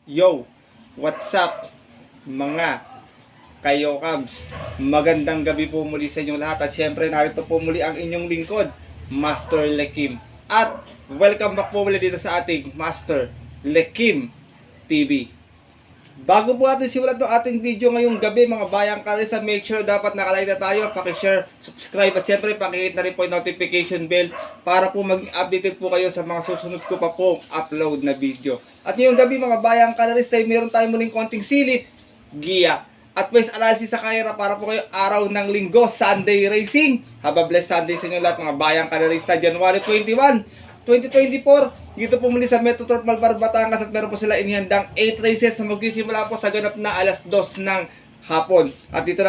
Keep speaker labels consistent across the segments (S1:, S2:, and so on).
S1: Yo, what's up mga kayo Cubs? Magandang gabi po muli sa inyong lahat at syempre narito po muli ang inyong lingkod, Master Lekim. At welcome back po muli dito sa ating Master Lekim TV. Bago po natin simulan itong ating video ngayong gabi mga bayang karisa, make sure dapat nakalike na tayo, pakishare, subscribe at syempre pakihit na rin po yung notification bell para po maging updated po kayo sa mga susunod ko pa pong upload na video. At ngayong gabi mga bayang karisa, meron tayo muling konting silip, giya at best analysis sa karera para po kayo araw ng linggo, Sunday racing. Have a blessed Sunday sa inyo lahat mga bayang karisa. January 21, 2024, dito po muli sa Metro Turf Malbar, Batangas at meron po sila inihandang 8 races na magsisimula po sa ganap na alas 2 ng hapon. At dito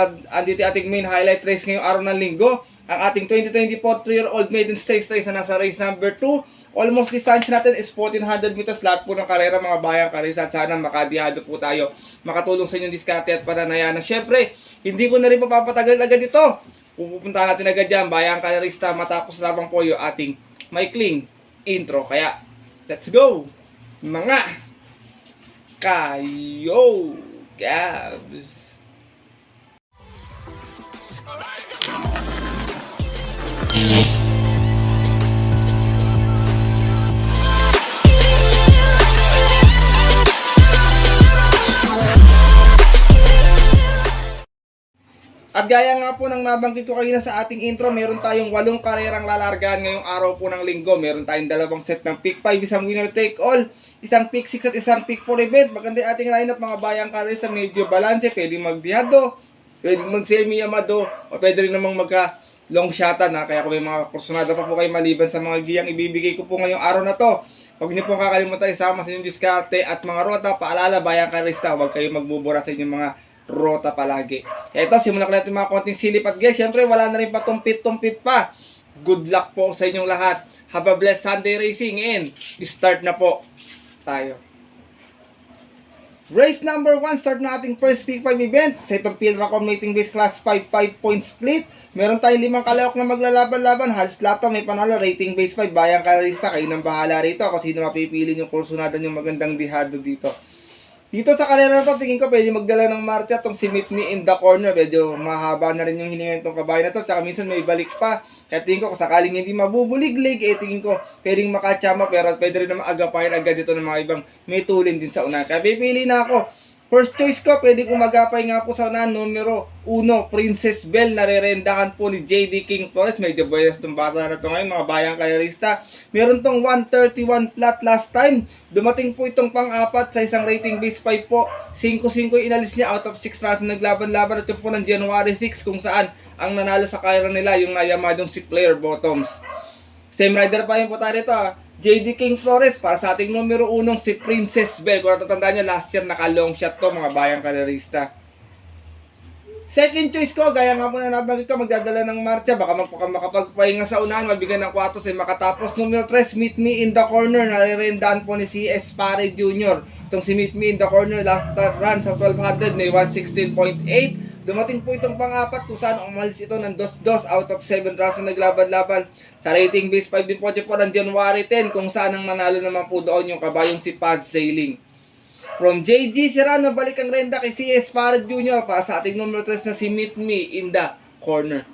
S1: ating main highlight race ngayong araw ng linggo, ang ating 2024 3-year-old maiden stakes race na nasa race number 2. Almost distance natin is 1400 meters lahat po ng karera mga bayang karisa at sana makadiyado po tayo, makatulong sa inyong diskarte at pananayanan. Syempre, hindi ko na rin papapatagal agad ito. Pupunta natin agad yan bayang karista matapos lamang po yung ating maikling intro. Kaya, let's go! Mga kayo Cubs! At gaya nga po ng nabanggit ko kanina sa ating intro, meron tayong 8 karerang lalargaan ngayong araw po ng linggo. Meron tayong dalawang set ng pick 5, isang winner take all, isang pick 6 at isang pick 4 event. Maganda ating lineup mga bayang karera, medyo balance, pwedeng magdihado, pwedeng mag-semi yamado, o pwede rin namang magka long shotan ha. Kaya kung may mga kursunada pa po kayo maliban sa mga giyang ibibigay ko po ngayong araw na to, huwag niyo pong kakalimutan isama sa inyong diskarte at mga rota. Paalala bayang karista, huwag kayo magbubura sa inyong mga rota palagi. Kaya ito, simulan ko natin mga konting silip at guys, syempre wala na rin pa tumpit pa. Good luck po sa inyong lahat. Have a blessed Sunday racing and start na po tayo. Race number 1, start na ating first pick 5 event. Sa itong Pilra Commating Base Class 5 5-point split. Meron tayong 5 kalawak na maglalaban-laban. Halos lahat may panalo. Rating base 5. Bayang karista, kayo nang bahala rito. Kasi sino mapipili yung kursunada yung magandang dihado dito. Dito sa karera na to, tingin ko pwede magdala ng Marte at itong si Meet Me in the Corner. Medyo mahaba na rin yung hininga itong kabayo na to. Tsaka minsan may balik pa. Kaya tingin ko kung sakaling hindi mabubuliglig, tingin ko pwedeng makachama. Pero pwede rin naman agapayan agad dito ng mga ibang may tulin din sa unahan. Kaya pipili na ako. First choice ko, pwede kong magapay nga po sa unahan, numero 1, Princess Belle, narerendahan po ni JD King Flores. Medyo buenas itong bata na ito ngayon, mga bayang karerista. Meron tong 131 flat last time. Dumating po itong pang-apat sa isang rating base 5 po. 5-5 inalis niya out of 6 rounds na naglaban-laban. Ito po ng January 6 kung saan ang nanalo sa karera nila yung nayamadong si Player Bottoms. Same rider pa yung po tayo rito JD King Flores para sa ating numero 1 si Princess Belle. Kung natatandaan nyo, last year naka-long shot to mga bayang karerista. Second choice ko, gaya nga po na nabanggit ko, magdadala ng marcha. Baka makapagpahinga sa unahan, mabigyan ng 4 ay makatapos. Numero 3, Meet Me in the Corner. Narirendaan po ni CS Pare Jr. Itong si Meet Me in the Corner, last run sa 1200, may 116.8. Dumating po itong pang-apat kung saan umalis ito ng 2-2 out of 7 rounds na naglaban-laban. Sa rating base 5 din po ng January 10 kung saan ang nanalo naman po doon yung kabayong si Pad Sailing. From JG Serrano, balik ang renda kay CS Farid Jr. para sa ating numero 3 na si Meet Me in the Corner.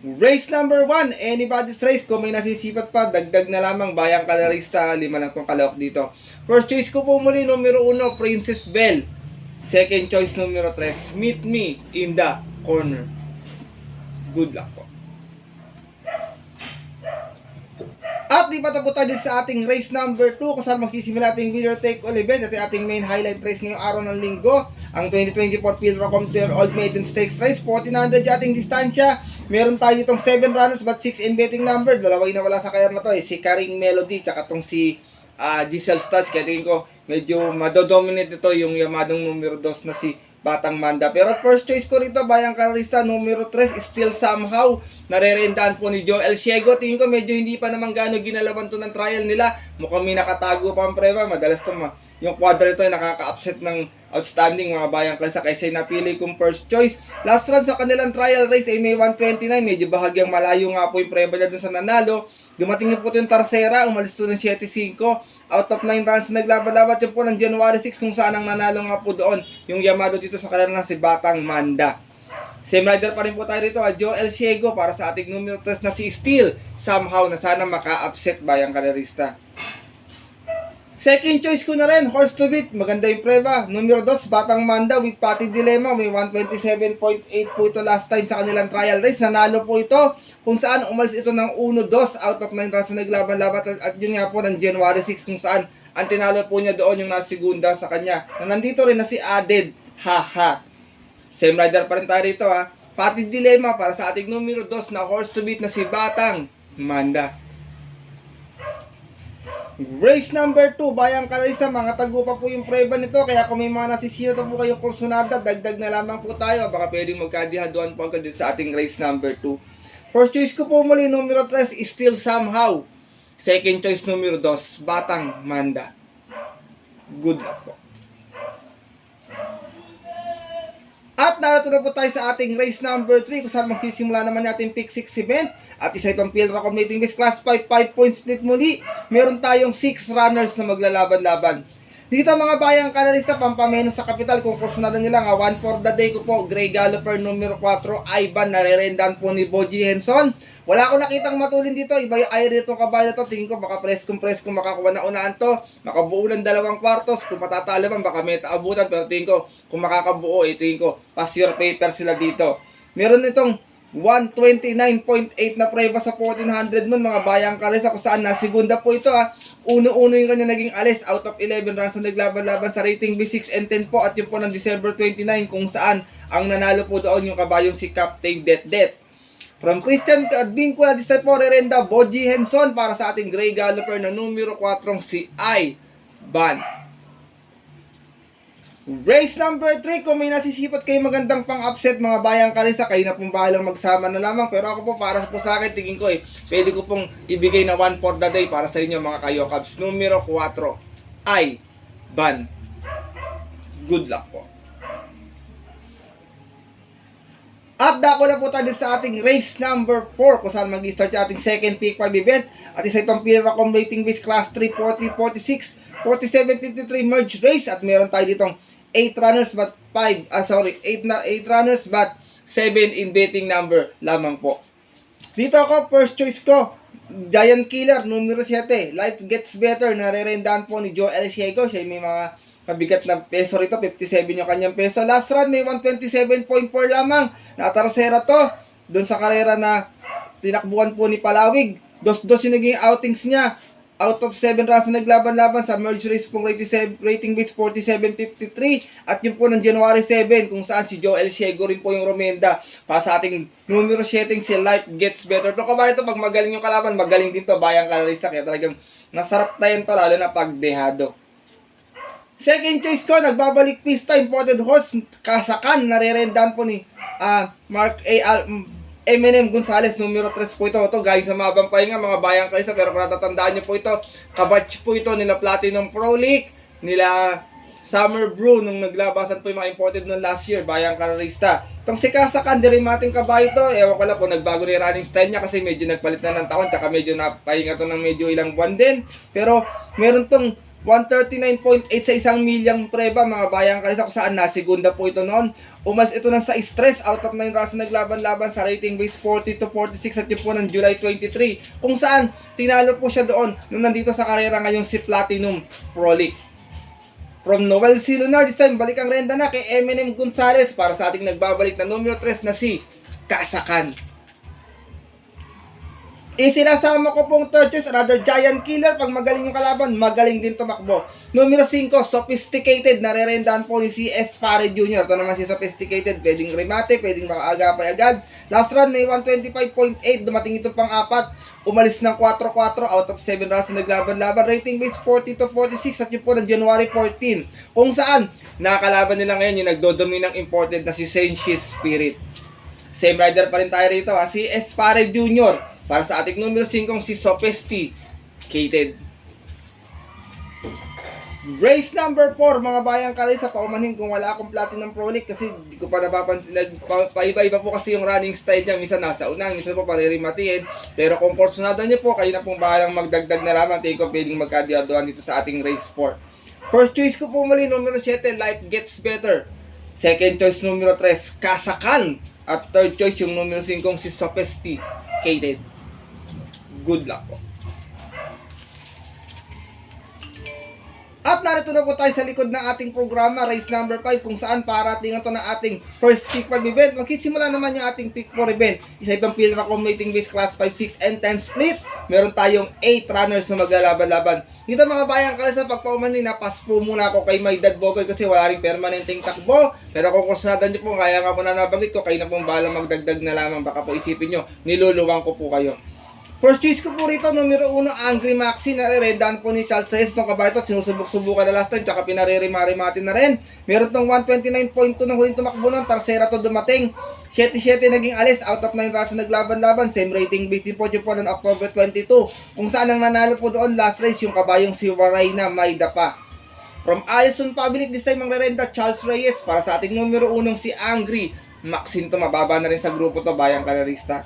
S1: Race number 1, anybody's race. Kung may nasisipat pa, dagdag na lamang bayang kalarista. 5 lang itong kalawak dito. First choice ko po muli, numero 1, Princess Belle. Second choice, numero 3, Meet Me in the Corner. Good luck po. At di pa tapos tayo sa ating race number 2 kung saan magsisimula ating winner take all event at ating main highlight race ngayong araw ng linggo, ang 2024 Pilracom 2-year-old maiden stakes race, 1400 ating distansya. Meron tayo itong 7 runners but 6 in betting number. Dalawa yung nawala sa kayar na to si Karing Melody tsaka itong si Diesel Stutz. Kaya tingin ko medyo madodominate ito yung yamadong numero 2 na si Batang Manda. Pero first choice ko rito, bayang karista, numero 3, Still Somehow. Narerendaan po ni Joel Ciego. Tingin ko medyo hindi pa naman gano'ng ginalaban to ng trial nila. Mukhang may nakatago pa ang preba. Madalas to yung quadra ito ay nakaka-upset ng outstanding mga bayang karista. Kaya siya napili kong first choice. Last run sa kanilang trial race ay may 129. Medyo bahagyang malayo nga po yung preba niya dun sa nanalo. Dumating niyo po yung Tercera, umalis to ng 7-5. Out of 9 runs na naglaban-laban yun po ng January 6 kung saan ang nanalo nga po doon yung Yamado dito sa karera ng si Batang Manda. Same rider pa rin po tayo rito, Joel Ciego para sa ating numero 3 na si Steel. Somehow na sana maka-upset bayang karerista. Second choice ko na rin, Horse to Beat. Maganda yung preba. Numero 2, Batang Manda with Patty Dilemma. May 127.8 po ito last time sa kanilang trial race. Nanalo po ito kung saan umalis ito ng 1-2 out of 9 runs na naglaban-laban. At yun nga po ng January 6 kung saan ang tinalo po niya doon yung nasa segunda sa kanya. Na nandito rin na si Added. Haha. Same rider pa rin tayo rito ha. Patty Dilemma para sa ating numero 2 na Horse to Beat na si Batang Manda. Race number 2, bayang karisa, mga tagupa po yung preba nito, kaya kung may mga nasisira po kayong kursunada, dagdag na lamang po tayo, baka pwedeng magkadihaduan po agad sa ating race number 2. First choice ko po muli, numero 3, Still Somehow. Second choice, numero 2, Batang Manda. Good luck po. At narito na po tayo sa ating race number 3 kung saan magsisimula naman natin pick 6 event. At isa itong field accommodating this class 5 point split muli. Meron tayong 6 runners na maglalaban-laban. Dito mga bayang kanalista, pampamenos sa kapital. Kung kursunada nila nga, 1 for the day ko po. Gray Galloper numero 4, Ivan, nare-rendan po ni Boji Henson. Wala akong nakitang matulin dito. Iba yung air itong kabayo na to. Tingin ko baka preskong makakuha na unaan to. Makabuo ng 2 kwartos. Kung matatalo man, baka may taabutan. Pero tingin ko, kung makakabuo, tingin ko, pass your paper sila dito. Meron itong 129.8 na preba sa 1400 nun mga bayang karesa kung saan na segunda po ito ha. Uno-uno yung kanya naging alis out of 11 runs na naglaban-laban sa rating B6 and 10 po at yun po ng December 29 kung saan ang nanalo po doon yung kabayong si Captain Det. From Christian Advinco na this time po rerenda Boji Henson para sa ating Gray Galloper na numero 4 si Ivan. Race number 3, kung may nasisipat kayo magandang pang-upset mga bayang karisa, kayo na pong bahalang magsama na lamang. Pero ako po, para po sa akin, tingin ko pwede ko pong ibigay na 1 for the day para sa inyo mga kayo Cubs. Numero 4, Ivan. Good luck po. At dako na po tayo sa ating race number 4 kung saan mag-start yung ating second pick 5 event. At isa itong field accommodating base class 3, 40, 46, 47, 53 merge race. At meron tayo ditong 8 runners but 8 runners but 7 in betting number lamang po. Dito ako, first choice ko, Giant Killer, numero 7. Life Gets Better, nare-rendahan po ni Joel Ciego. Siya may mga kabigat na peso rito, 57 yung kanyang peso. Last run, may 127.4 lamang. Natarasera to, doon sa karera na tinakbuhan po ni Palawig. Dos-dos yung naging outings niya. Out of 7 runs na naglaban-laban sa merge race pong rating base 47.53 at yun po ng January 7 kung saan si Joel Ciego rin po yung Romenda para sa ating numero 7 si Life Gets Better. To kabayan to, pag magaling yung kalaban, magaling din to bayang karalista, kaya talagang nasarap tayo to lalo na pag dehado. Second choice ko, nagbabalik pista, imported horse, Kasakan, nare-rendan po ni Eminem Gonzalez, numero 3 po ito. Ito, galing sa mabang pahinga, mga bayang kalisa. Pero kung natatandaan nyo po ito, kabatch po ito nila Platinum Pro League, nila Summer Brew, nung naglabasan po yung mga imported noong last year, bayang karalista. Itong si Kasakan, dirimating kabayo ito. Ewan ko lang kung nagbago na yung running style niya kasi medyo nagpalit na ng taon, tsaka medyo napahinga to ng medyo ilang buwan din. Pero meron tong 139.8 sa 1 milyang preba mga bayang kalisa kung saan nasegunda po ito noon. Umalis ito ng sa stress out of 9 runs na naglaban-laban sa rating base 40 to 46 at yun po ng July 23 kung saan tinalo po siya doon nung nandito sa karera ngayong si Platinum Pro League. From Noel C. Lunar, this time balik ang renda na kay Eminem Gonzalez para sa ating nagbabalik na numero 3 na si Kasakan. Isinasama ko pong third choice, another Giant Killer. Pag magaling yung kalaban, magaling din tumakbo. Numero 5, Sophisticated. Nare-rendahan po ni CS Pare Jr. Ito naman si Sophisticated. Pwedeng remate, pwedeng makaagapay agad. Last run, may 125.8. Dumating ito pang 4. Umalis ng 4-4 out of 7 runs na naglaban-laban. Rating base 40 to 46 at yun po ng January 14. Kung saan, nakakalaban nila ngayon yung nagdodominang imported na si Senshi Spirit. Same rider pa rin tayo rito ha. Si S. Pare Jr. Para sa ating numero 5 si Sophisticated. Race number 4, mga bayang kalesa, paumanhin kung wala akong Platinum Pro League kasi di ko pa napapansin, paiba-iba po kasi yung running style niya, minsan nasa unahan, minsan po paririmatiin, pero kung kursunado niyo po, kayo na pong bahalang magdagdag na lamang, tingin ko pwedeng magkadiaduan dito sa ating race 4. First choice ko po muli, numero 7, Life Gets Better. Second choice, numero 3, Kasakan. At third choice, yung numero 5, si Sophisticated. Good luck po. At narito na po tayo sa likod ng ating programa, race number 5, kung saan parating ito na ating first pick 5 event. Magsisimula naman yung ating pick 4 event. Isa itong Pilra Commuting Base Class 5, 6, and 10 split. Meron tayong 8 runners na maglalaban-laban. Dito mga bayang kalesa, pagpaumanin na, paspo muna ako kay My Dad Bobel kasi wala rin permanenteng takbo. Pero kung kursunadan nyo po, kaya nga po na nabanggit ko, kayo na pong bahala magdagdag na lamang. Baka po isipin nyo, niluluwang ko po kayo. First choice ko po rito, numero 1, Angry Maxi, nare-redan po ni Charles Reyes. Itong kabayo ito, sinusubok-subukan na last time, tsaka pinare-rimarimatin na rin. Meron itong 129.2 ng huling tumakbo nun, Tarsera to dumating. 7-7 naging alis, out of 9 runs na naglaban-laban. Same rating base din po dyan po ng October 22. Kung saan ang nanalo po doon, last race, yung kabayong si Waray na may dapa. From Allison Public, this time ang re-renda, Charles Reyes. Para sa ating numero 1, si Angry Maxi, to mababa na rin sa grupo to, bayang kalarista.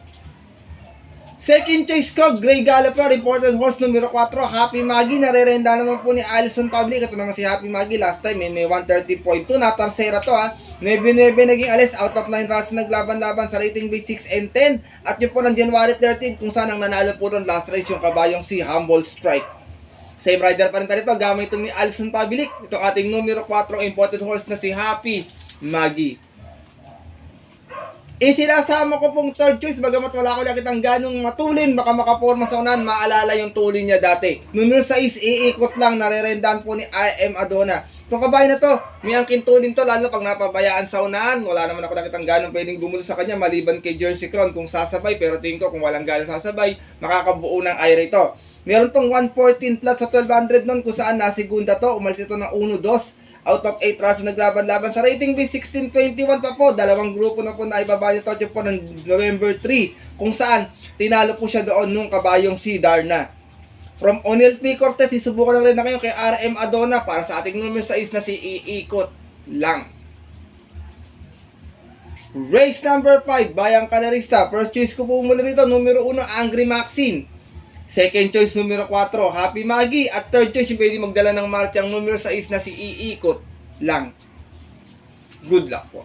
S1: Second choice ko, Grey Galloper, reported horse numero 4, Happy Maggie, nare-renda naman po ni Allison Public. Ito naman si Happy Maggie, last time may 130.2, na Tarsera to ha. 9-9 naging alis, out of 9 runs naglaban-laban sa rating base 6 and 10. At yun po ng January 13, kung saan ang nanalo po doon last race yung kabayong si Humble Strike. Same rider pa rin tayo ito, gamit ito ni Allison Public. Itong ating numero 4, imported horse na si Happy Maggie. Sinasama ko pong third choice, bagamat wala ko nakitang ganong matulin, baka makaporma sa unahan, maalala yung tulin niya dati. Numero 6, iikot lang, nare-rendahan po ni I.M. Adona. Itong kabayo na to, may angkin tulin to, lalo pag napabayaan sa unahan, wala naman ako nakitang ganong pwedeng gumulo sa kanya, maliban kay Jersey Crown kung sasabay, pero tingin ko kung walang ganong sasabay, makakabuo ng ire ito. Meron tong 114 flat sa 1200 nun, kung saan nasigunda to, umalis ito ng 1-2. Out of 8 runs naglaban-laban sa rating base 16-21 pa po. Dalawang grupo na po na ibaba nito po ng November 3. Kung saan, tinalo po siya doon nung kabayong si Darna. From O'Neil P. Cortez, isubukan lang rin na kayo kay RM Adona para sa ating numero 6 na si Iikot lang. Race number 5, bayang kalarista. First choice ko po muna nito, numero 1, Angry Maxine. Second choice, numero 4, Happy Maggie. At third choice, yung pwede magdala ng martyang numero 6 na si Iikot lang. Good luck po.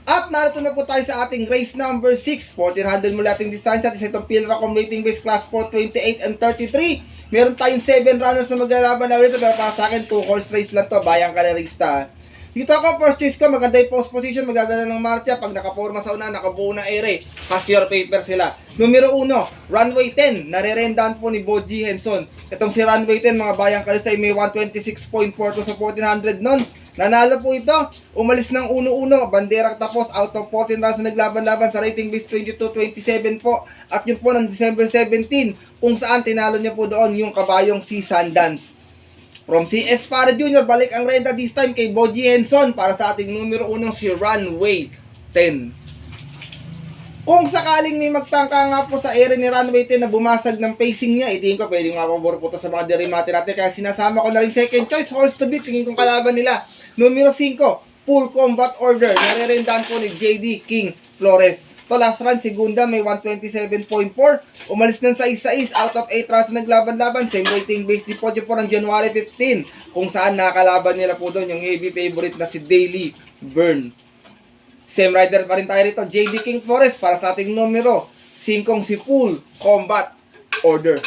S1: At narito na po tayo sa ating race number 6. 1400 mula ating distansya. At isa itong Pilra Commuting Base Class 4, 28 and 33. Meron tayong 7 runners na maglalaban na rito. Pero para sa akin, 2 horse race lang to, bayang kalarista. Dito ako, first choice ko, maganda yung post position, magdadala ng marcha. Pag nakaporma sa una, nakabuo na ere. Pass your paper sila. Numero 1, Runway 10. Nare-rendahan po ni Boji Henson. Itong si Runway 10, mga bayang kalisay, may 126.4 to sa 1400 nun. Nanalo po ito. Umalis ng 1-1. Banderang tapos, out of 14 runs na naglaban-laban sa rating base 22-27 po. At yun po ng December 17, kung saan tinalo niya po doon yung kabayong si Sundance. From CS Para Jr., balik ang renda this time kay Boji Henson para sa ating numero 1, si Runway 10. Kung sakaling may magtangka nga po sa area ni Runway 10 na bumasag ng pacing niya, itingin ko pwedeng mapabor po ito sa mga derimati natin. Kaya sinasama ko na rin second choice, horse to beat, tingin kong kalaban nila. Numero 5, Full Combat Order. Nare-rendahan po ni JD King Flores. To last run, segunda may 127.4. Umalis ng 6-6, out of 8 runs na naglaban-laban. Same rating base di po ng January 15. Kung saan nakalaban nila po doon yung heavy favorite na si Daily Burn. Same rider pa rin tayo rito, JD King Flores para sa ating numero 5, si Full Combat Order.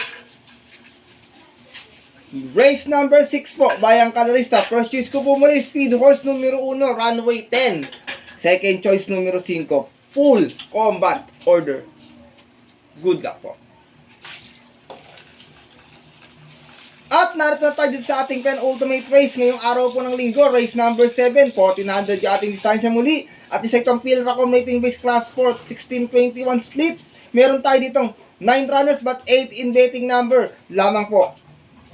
S1: Race number 6 po, bayang kalarista. First choice ko po muli, Speed Horse numero 1, Runway 10. Second choice numero 5, Full Combat Order. Good luck po. At narito na tayo sa ating penultimate race ngayong araw po ng linggo. Race number 7, 1400 yung ating distansya muli. At isa itong Pilra Commuting Base Class 4, 16-21 split. Meron tayo ditong 9 runners but 8 in betting number lamang po.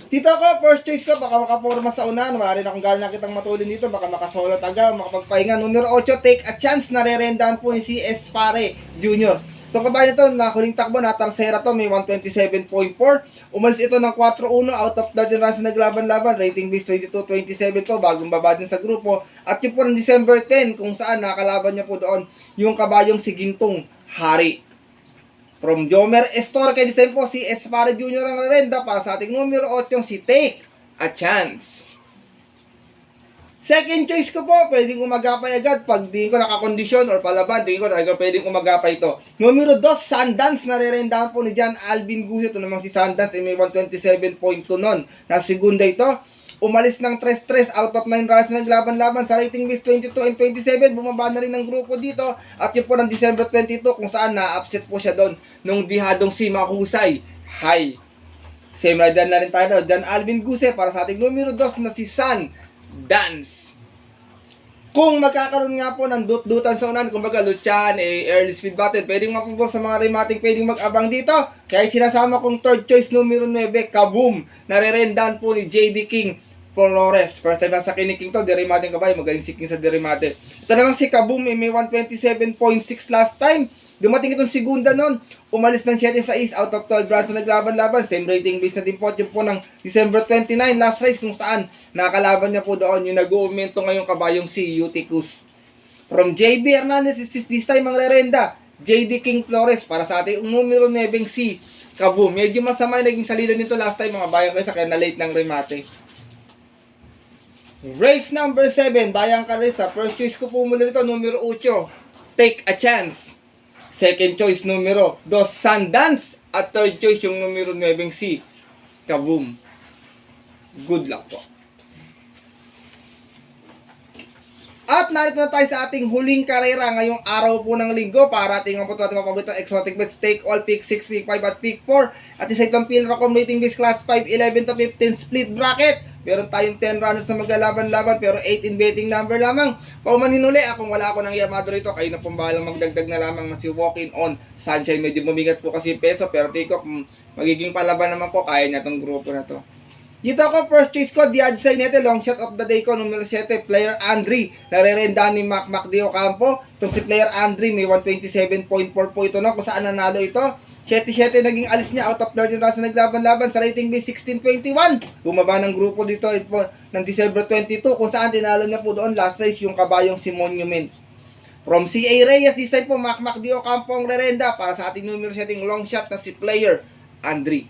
S1: Dito ako, first choice ko, baka makaporma sa unahan. Wala rin akong gano'n nakitang matulin dito. Baka makasolo taga, makapagpahinga. Numero 8, Take a Chance. Nare-rendahan po ni CS Pare Jr. Itong kabayan to, na huling takbo na Tarsera to, may 127.4. Umalis ito ng 4-1 out of 13 runs na naglaban-laban. Rating base 22-27 to, bagong baba din sa grupo. At yun po ng December 10, kung saan nakalaban niya po doon yung kabayong si Gintong Hari. From Jomer Estor, kay design po si Espare Jr. ang rerenda para sa ating numero 8, si Take a Chance. Second choice ko po, pwedeng umagapay agad pag di ko nakakondisyon or palaban, di ko talaga pwedeng umagapay ito. Numero 2, Sundance, narerendahan po ni John Alvin Guzio. Ito namang si Sundance, may 127.2 nun. Nasa segunda ito, umalis ng 3-3 out of 9 runs na naglaban-laban sa rating base 22 and 27. Bumaba na rin ng grupo dito. At yun po ng December 22 kung saan na-upset po siya doon nung dihadong si Mahusay. Hi! Same rider na rin tayo. John Alvin Guzio para sa ating numero 2 na si Sundance. Kung magkakaroon nga po ng dut-dutan sa unan, kumbaga Luchan, early speed battle, pwedeng mapupor sa mga remating pwedeng mag-abang dito. Kaya sinasama kong third choice, numero 9, Kaboom. Narerendahan po ni JD King Flores. First time nasa kiniking to, derimating kabay, magaling si King sa derimate. Ito naman si Kaboom, may 127.6 last time. Dumating itong segunda nun, umalis ng 7-6 out of 12 runs na naglaban-laban. Same rating base na din po, yung po ng December 29, last race kung saan nakalaban niya po doon yung nag-uumento ngayong kabayong si Eutychus. From JB Hernandez, this time ang rerenda, JD King Flores para sa ating numero 9 si Kaboom. Medyo masama yung naging salida nito last time mga bayang kaysa kaya na late ng remate. Race number 7, Bayang Carissa. First choice ko po muna nito, numero 8, Take a Chance. Second choice, numero 2, Sundance. At third choice, yung numero 9, si Kaboom. Good luck po. At narito na tayo sa ating huling karera ngayong araw po ng linggo para tingnan po natin mga paboritong exotic bets, take all, pick 6, pick 5 at pick 4. At isa itong Pilracom rating base class 5, 11 to 15 split bracket. Meron tayong 10 runners na maglalaban-laban pero 8 in betting number lamang. Paumanin uli, kung wala ako ng Yamado rito, kayo na pong bahalang magdagdag na lamang na si Walk-in on Sunshine. Medyo bumigat po kasi peso pero tiko, magiging palaban naman po, kaya niya tong grupo na to. Dito ako, first choice ko, Diadsay Nete, long shot of the day ko, numero 7, player Andre, narerenda ni Mac de Ocampo. Itong si player Andre, may 127.4 po ito, no? Kung saan nanalo ito. 7-7 naging alis niya out of 13 runs na naglaban-laban sa rating base 16-21. Bumaba ng grupo dito ito, ng December 22, kung saan tinalo niya po doon last race yung kabayong si Monument. From CA Reyes, this time po, Mac de Ocampo ang rerenda para sa ating numero 7 long shot na si player Andre.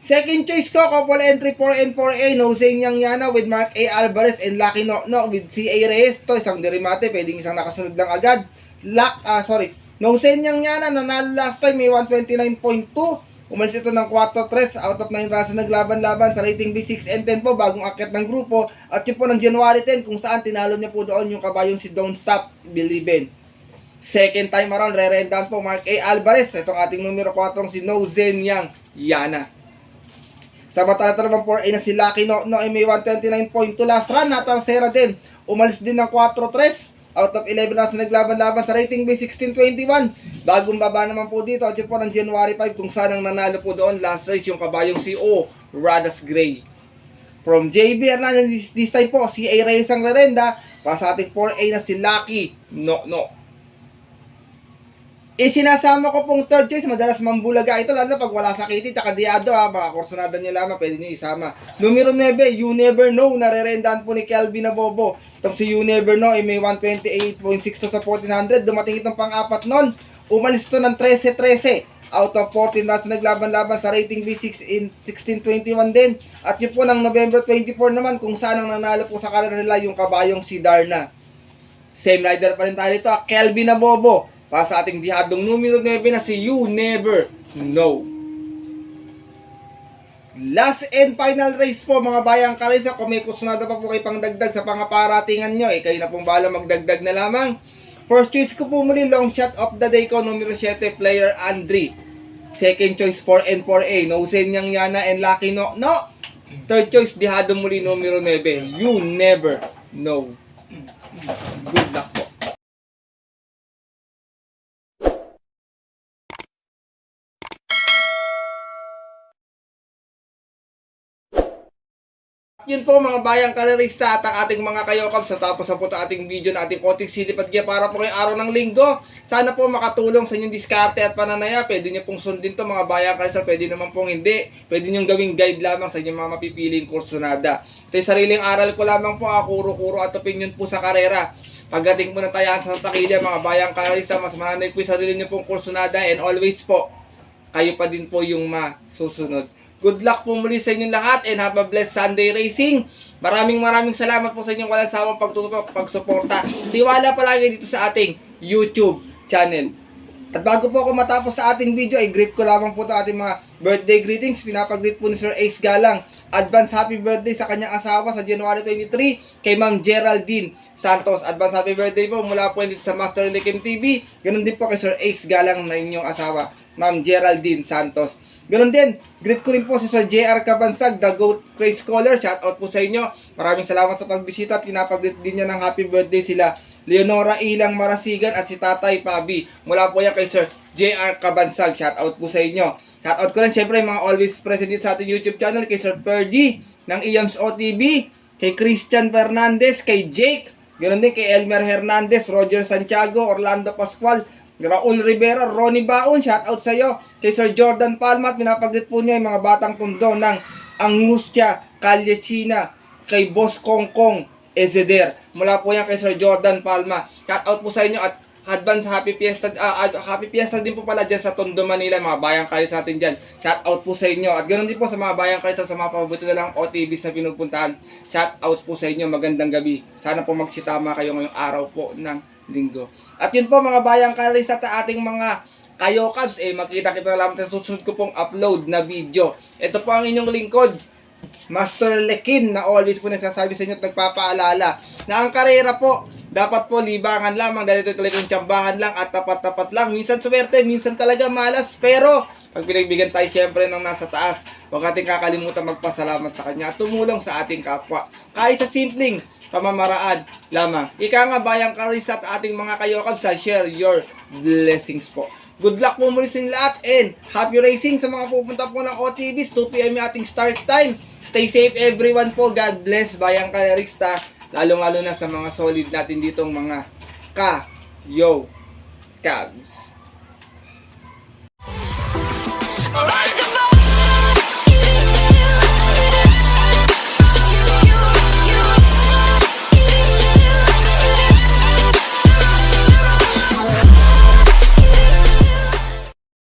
S1: Second choice ko, couple entry 4 and 4A, Nosey Nyang Yana with Mark A. Alvarez and Lucky No with CA Reyes. To isang derimate, pwedeng isang nakasunod lang agad. Nosey Nyang Yana, nanalo last time, may 129.2. Umalis ito ng 4-3 out of 9 runs na naglaban-laban sa rating B6 and 10 po, bagong akyat ng grupo. At yun po ng January 10, kung saan tinalo niya po doon yung kabayong si Don't Stop Believin'. Second time around, re-rendahan po Mark A. Alvarez. Itong ating numero 4 si Nosey Nyang Yana. Sa matata naman 4A na si Lucky No ay may 129.2 last run. Natarsera din. Umalis din ng 4-3 out of 11 runs na naglaban-laban sa rating base 16-21. Bagong baba naman po dito. At yun po ng January 5 kung saan ang nanalo po doon last race yung kabayong si O. Radas Gray. From JB Hernandez, this time po si A. Reyes ang rerenda para sa ating 4A na si Lucky No. Isinasama ko pong third choice, madalas mambulaga ito, lalo pag wala sakiti, tsaka diado baka kursunada nyo lamang, pwede nyo isama. Numero 9, You Never Know, narerendahan po ni Kelvin Nabobo. Itong si You Never Know, may 128.6 to sa 1400, dumating itong pang-apat nun. Umalis ito ng 13-13, out of 14 runs naglaban-laban sa rating B6 in 16-21 din. At yun po ng November 24 naman, kung saan ang nanalo po sa karera nila yung kabayong si Darna. Same rider pa rin tayo dito, Kelvin Nabobo. Para sa ating dihadong numero 9 na si You Never Know. Last and final race po mga bayang Carissa. Kung may kusunada pa po kayo pang dagdag sa pangaparatingan nyo, kayo na pong bahala magdagdag na lamang. First choice ko po muli, long shot of the day ko, numero 7, player Andre. Second choice 4 and 4A, Nosey Nyang Yana and Lucky No. Third choice, dihadong muli numero 9, You Never Know. Good luck po. Yun po mga bayang karerista at ang ating mga kayokabs. Sa tapos na po ang ating video na ating konting silip at giya para po ngayong araw ng linggo. Sana po makatulong sa inyong diskarte at pananaya. Pwede nyo pong sundin to mga bayang karerista. Pwede naman pong hindi. Pwede nyo gawing guide lamang sa inyong mga mapipiling kursunada. Ito yung sariling aral ko lamang po. Kuro-kuro at opinion po sa karera. Pagdating po na tayan sa Santa Kilia mga bayang karerista, mas mananay po yung sarili nyo pong kursunada. And always po, kayo pa din po yung masusunod. Good luck po muli sa inyong lahat and have a blessed Sunday racing. Maraming salamat po sa inyong walang sawang pagtutok, pagsuporta. Tiwala palagi dito sa ating YouTube channel. At bago po ako matapos sa ating video, ay greet ko lamang po ito ating mga birthday greetings. Pinapag-greet po ni Sir Ace Galang. Advance happy birthday sa kanyang asawa sa January 23 kay Ma'am Geraldine Santos. Advance happy birthday po mula po dito sa Master Likim TV. Ganun din po kay Sir Ace Galang na inyong asawa, Ma'am Geraldine Santos. Ganun din, greet ko rin po si Sir JR Cabansag, The Goat Craze Scholar. Shout out po sa inyo. Maraming salamat sa pagbisita at pinapag-greet din niya ng happy birthday sila Leonora Ilang Marasigan at si Tatay Pabi. Mula po yan kay Sir JR Cabansag. Shout out po sa inyo. Shout out ko rin syempre mga always present dito sa ating YouTube channel kay Sir Fergie ng Iams OTV, kay Christian Fernandez, kay Jake, ganun din kay Elmer Hernandez, Roger Santiago, Orlando Pascual, Raul Rivera, Ronnie Baon, shout out sa iyo. Kay Sir Jordan Palma, at pinapaglit po niya yung mga batang tundo ng Angustia, Calle China, kay Boss Kongkong Ezeder. Mula po yan kay Sir Jordan Palma. Shout out po sa inyo at advance happy fiesta din po pala dyan sa Tondo, Manila, mga bayang kalis natin dyan. Shout out po sa inyo. At ganoon din po sa mga bayang kalis sa mga paborito na lang OTVs na pinupuntahan. Shout out po sa inyo. Magandang gabi. Sana po magsitama kayo ngayong araw po ng linggo. At yun po mga bayang kalis at ating mga kayokabs, makita-kita na lang sa susunod ko pong upload na video. Ito po ang inyong lingkod, Master Lekin, na always po nagsasabi sa inyo at nagpapaalala na ang karera po dapat po libangan lamang dahil ito talagang tsambahan lang at tapat-tapat lang. Minsan swerte, minsan talaga malas, pero pag pinagbigyan tayo siyempre ng nasa taas, huwag natin kakalimutan magpasalamat sa kanya at tumulong sa ating kapwa. Kahit sa simpleng pamamaraan lamang. Ika nga bayang karisat ating mga kayokab sa share your blessings po. Good luck po muli sa inyo lahat and happy racing sa mga pupunta po ng OTVs. 2 PM yung ating start time. Stay safe everyone po. God bless bayang karista. Lalong-lalo na sa mga solid natin ditong mga ka-yo-cabs.